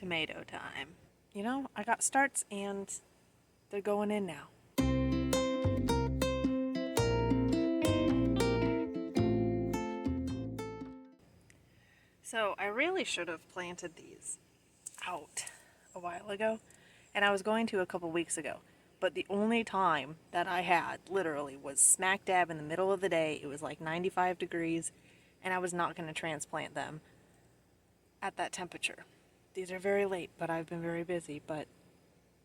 tomato time. You know, I got starts and they're going in now. So I really should have planted these out a while ago, and I was going to a couple weeks ago. But the only time that I had, literally, was smack dab in the middle of the day. It was like 95 degrees, and I was not going to transplant them at that temperature. These are very late, but I've been very busy. But,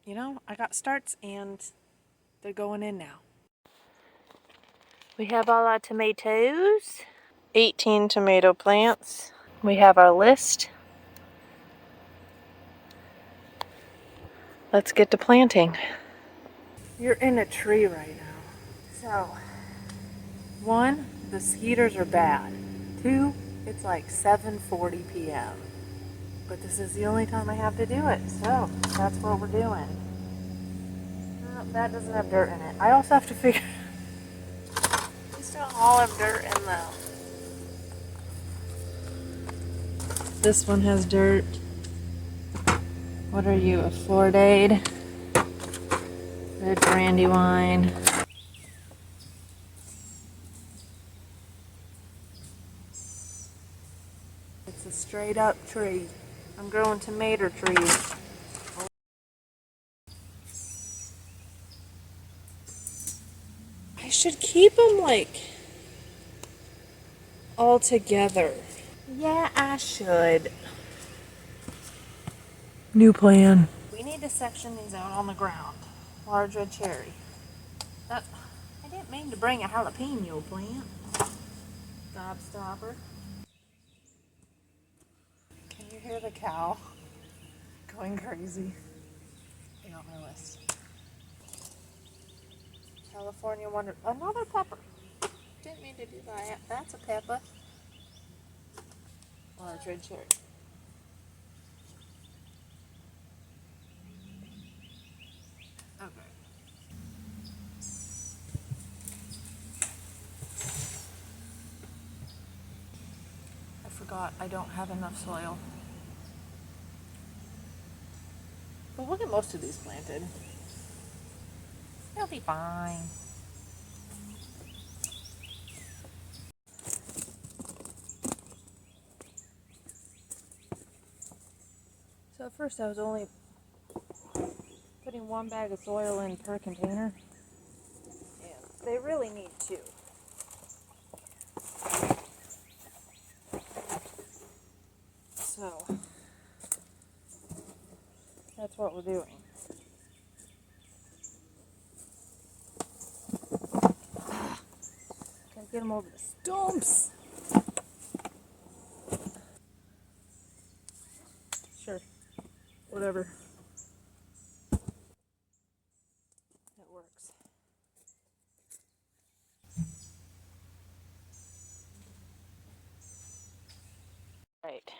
you know, I got starts, and they're going in now. We have all our tomatoes. 18 tomato plants. We have our list. Let's get to planting. You're in a tree right now. So, 1, the skeeters are bad. 2, it's like 7:40 p.m. But this is the only time I have to do it, so that's what we're doing. That doesn't have dirt in it. I also have to figure. These don't all have dirt in them. This one has dirt. What are you, a Florida? Red brandywine. It's a straight up tree. I'm growing tomato trees. I should keep them like all together. Yeah, I should. New plan. We need to section these out on the ground. Large red cherry. I didn't mean to bring a jalapeno plant. Gobstopper. Can you hear the cow going crazy? Get on my list. California Wonder. Another pepper. Didn't mean to do that. That's a pepper. Large red cherry. Okay. I forgot I don't have enough soil. But we'll get most of these planted. They'll be fine. So at first I was only putting 1 bag of soil in per container. And they really need 2. So that's what we're doing. Gotta get them over the stumps. Sure. Whatever. It works. Right.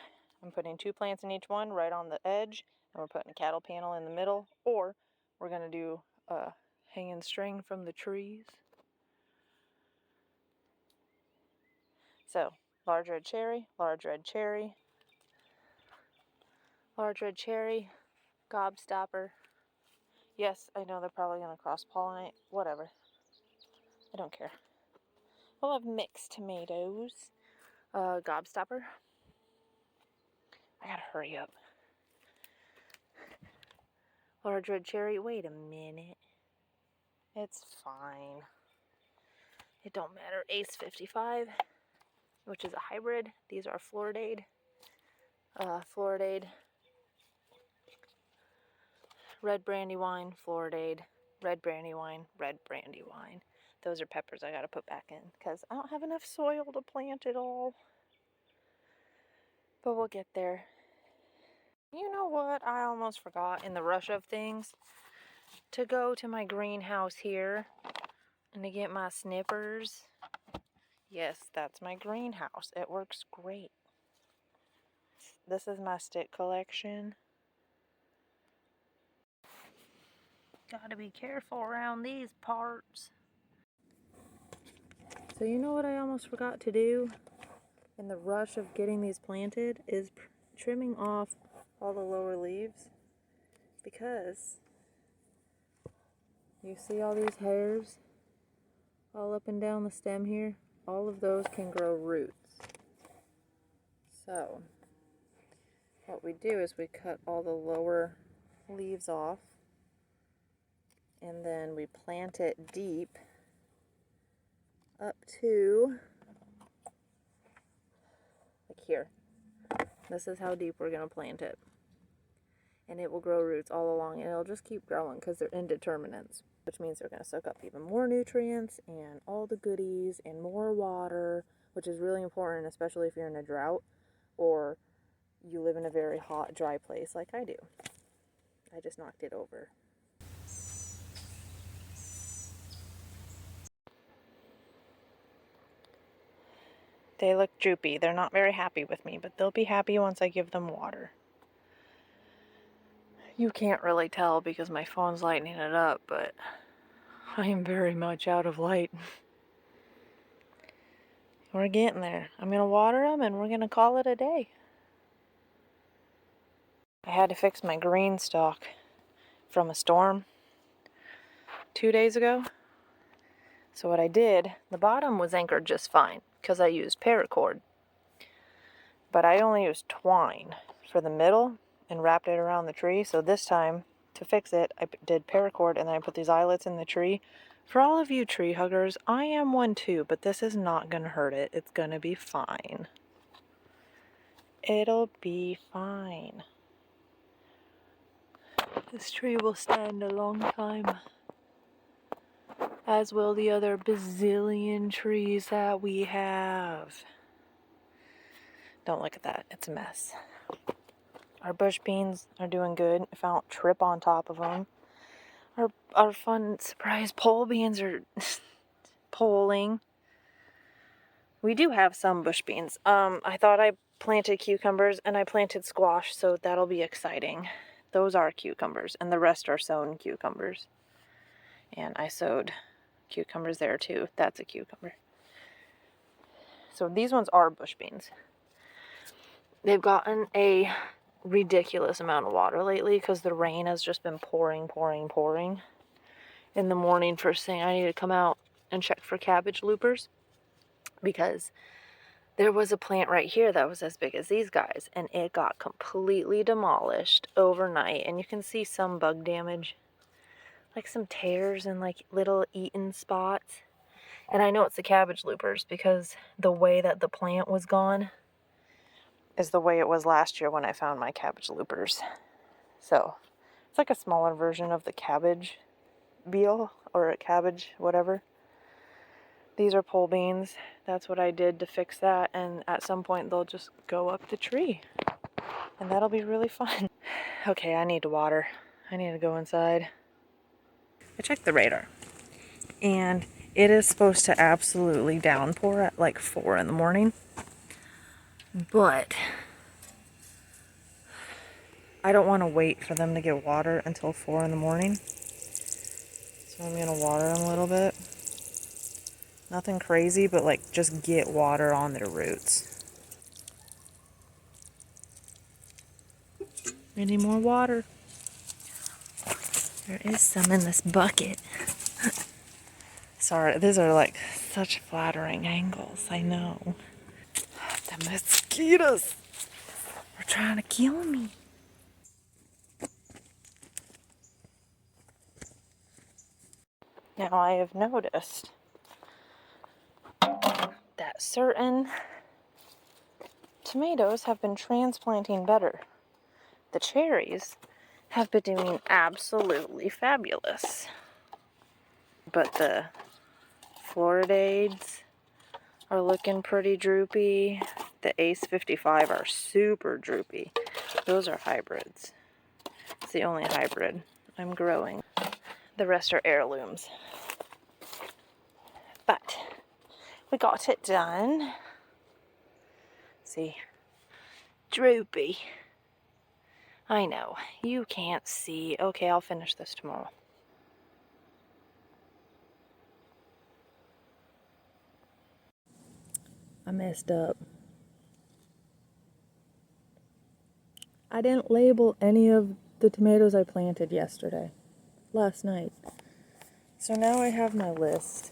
I'm putting 2 plants in each one right on the edge, and we're putting a cattle panel in the middle, or we're gonna do a hanging string from the trees. So, large red cherry, large red cherry, large red cherry, gobstopper. Yes, I know they're probably gonna cross-pollinate. Whatever. I don't care. We'll have mixed tomatoes. Gobstopper. I gotta hurry up. Large red cherry. Wait a minute. It's fine. It don't matter. Ace 55, which is a hybrid. These are Floridade. Floridade. Red brandywine, Floridade. Red brandywine, red brandywine. Those are peppers I gotta put back in because I don't have enough soil to plant it all. But we'll get there. You know what? I almost forgot in the rush of things to go to my greenhouse here and to get my snippers. Yes, that's my greenhouse. It works great. This is my stick collection. Gotta be careful around these parts. So you know what I almost forgot to do in the rush of getting these planted is trimming off all the lower leaves, because you see all these hairs all up and down the stem here? All of those can grow roots. So what we do is we cut all the lower leaves off, and then we plant it deep up to like here. This is how deep we're going to plant it. And it will grow roots all along, and it'll just keep growing because they're indeterminates, which means they're going to soak up even more nutrients and all the goodies and more water, which is really important, especially if you're in a drought or you live in a very hot, dry place like I do. I just knocked it over. They look droopy. They're not very happy with me, but they'll be happy once I give them water. You can't really tell because my phone's lighting it up, but I am very much out of light. We're getting there. I'm going to water them and we're going to call it a day. I had to fix my green stalk from a storm 2 days ago. So what I did, the bottom was anchored just fine because I used paracord. But I only used twine for the middle and wrapped it around the tree. So this time, to fix it, I did paracord and then I put these eyelets in the tree. For all of you tree huggers, I am one too, but this is not going to hurt it. It's going to be fine. It'll be fine. This tree will stand a long time, as will the other bazillion trees that we have. Don't look at that. It's a mess. Our bush beans are doing good. I found trip on top of them. Our fun surprise pole beans are poling. We do have some bush beans. I thought I planted cucumbers and I planted squash, so that'll be exciting. Those are cucumbers, and the rest are sown cucumbers. And I sowed cucumbers there too. That's a cucumber. So these ones are bush beans. They've gotten a ridiculous amount of water lately because the rain has just been pouring. In the morning, first thing, I need to come out and check for cabbage loopers because there was a plant right here that was as big as these guys, and it got completely demolished overnight. And you can see some bug damage, like some tears and like little eaten spots. And I know it's the cabbage loopers because the way that the plant was gone is the way it was last year when I found my cabbage loopers. So it's like a smaller version of the cabbage beetle or a cabbage whatever. These are pole beans. That's what I did to fix that, and at some point they'll just go up the tree, and that'll be really fun. Okay, I need to water. I need to go inside. I checked the radar, and it is supposed to absolutely downpour at like 4 in the morning, but I don't want to wait for them to get water until 4 in the morning, so I'm going to water them a little bit. Nothing crazy, but like just get water on their roots. Any more water? There is some in this bucket. Sorry, these are like such flattering angles, I know. The mosquitoes are trying to kill me. Now I have noticed that certain tomatoes have been transplanting better. The cherries have been doing absolutely fabulous. But the Floridades are looking pretty droopy. The Ace 55 are super droopy. Those are hybrids. It's the only hybrid I'm growing. The rest are heirlooms. But we got it done. See, droopy. I know, you can't see. Okay, I'll finish this tomorrow. I messed up. I didn't label any of the tomatoes I planted last night. So now I have my list,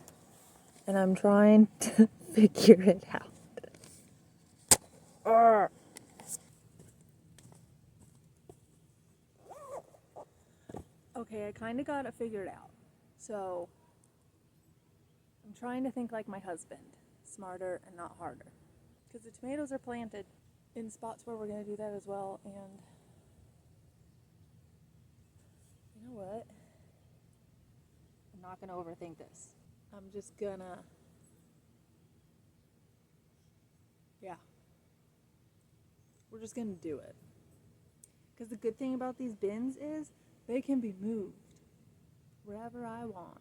and I'm trying to figure it out. Arrgh. Okay, I kind of got it figured out. So I'm trying to think like my husband, smarter and not harder. Because the tomatoes are planted in spots where we're going to do that as well, and you know what? I'm not going to overthink this. I'm just gonna, yeah, we're just gonna do it. Because the good thing about these bins is they can be moved wherever I want.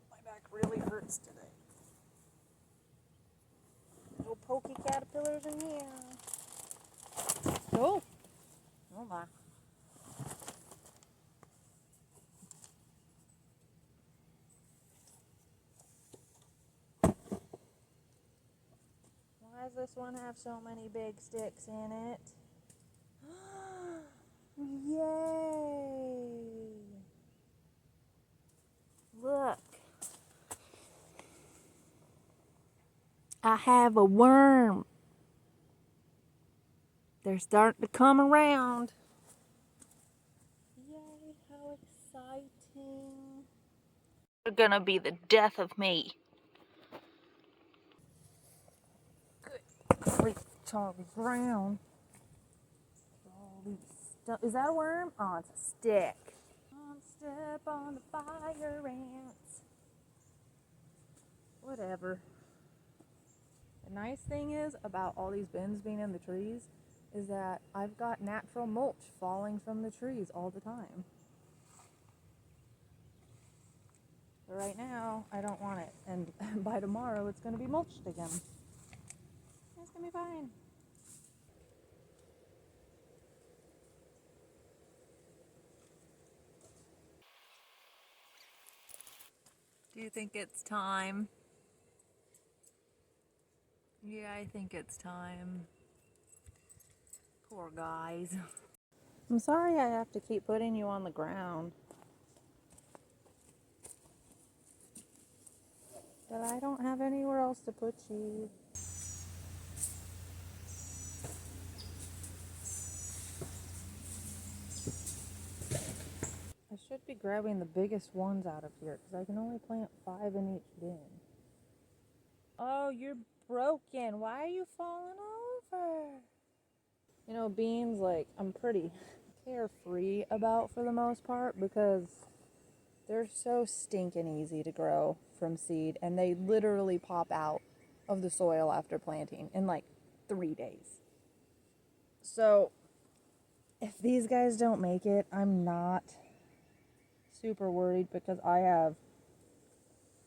My back really hurts today. No pokey caterpillars in here. Oh, oh my. Why does this one have so many big sticks in it? Yay! Look. I have a worm. They're starting to come around. Yay, how exciting. They're gonna be the death of me. Good grief, Charlie Brown. Is that a worm? Oh, it's a stick. Don't step on the fire ants. Whatever. The nice thing is about all these bins being in the trees is that I've got natural mulch falling from the trees all the time. But right now, I don't want it. And by tomorrow, it's going to be mulched again. It's going to be fine. Do you think it's time? Yeah, I think it's time. Poor guys. I'm sorry I have to keep putting you on the ground. But I don't have anywhere else to put you. I should be grabbing the biggest ones out of here because I can only plant 5 in each bin. Oh, you're broken. Why are you falling over? You know, beans, like, I'm pretty carefree about for the most part because they're so stinking easy to grow from seed, and they literally pop out of the soil after planting in like 3 days. So if these guys don't make it, I'm not super worried because I have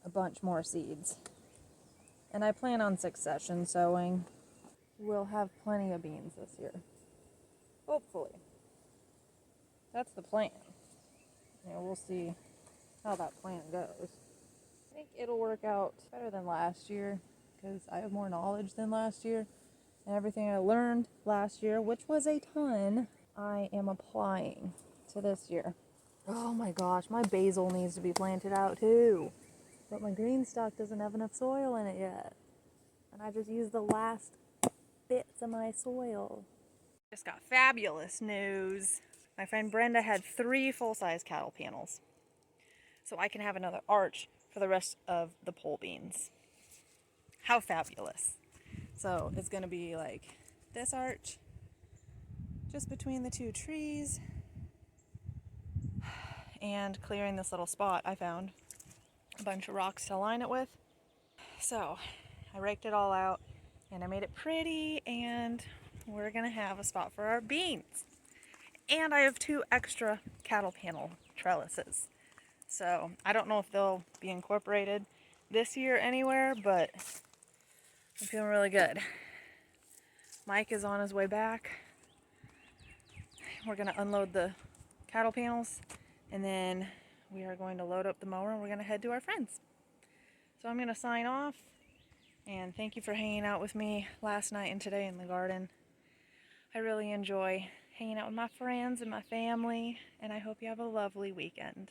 a bunch more seeds. And I plan on succession sowing. We'll have plenty of beans this year. Hopefully. That's the plan. You know, we'll see how that plan goes. I think it'll work out better than last year because I have more knowledge than last year. And everything I learned last year, which was a ton, I am applying to this year. Oh my gosh, my basil needs to be planted out too. But my green stock doesn't have enough soil in it yet. And I just used the last bits of my soil. Just got fabulous news. My friend Brenda had 3 full-size cattle panels. So I can have another arch for the rest of the pole beans. How fabulous. So it's gonna be like this arch just between the 2 trees and clearing this little spot I found a bunch of rocks to line it with. So I raked it all out and I made it pretty, and we're gonna have a spot for our beans. And I have 2 extra cattle panel trellises. So I don't know if they'll be incorporated this year anywhere, but I'm feeling really good. Mike is on his way back. We're gonna unload the cattle panels, and then we are going to load up the mower and we're gonna head to our friends. So I'm gonna sign off And thank you for hanging out with me last night and today in the garden. I really enjoy hanging out with my friends and my family, and I hope you have a lovely weekend.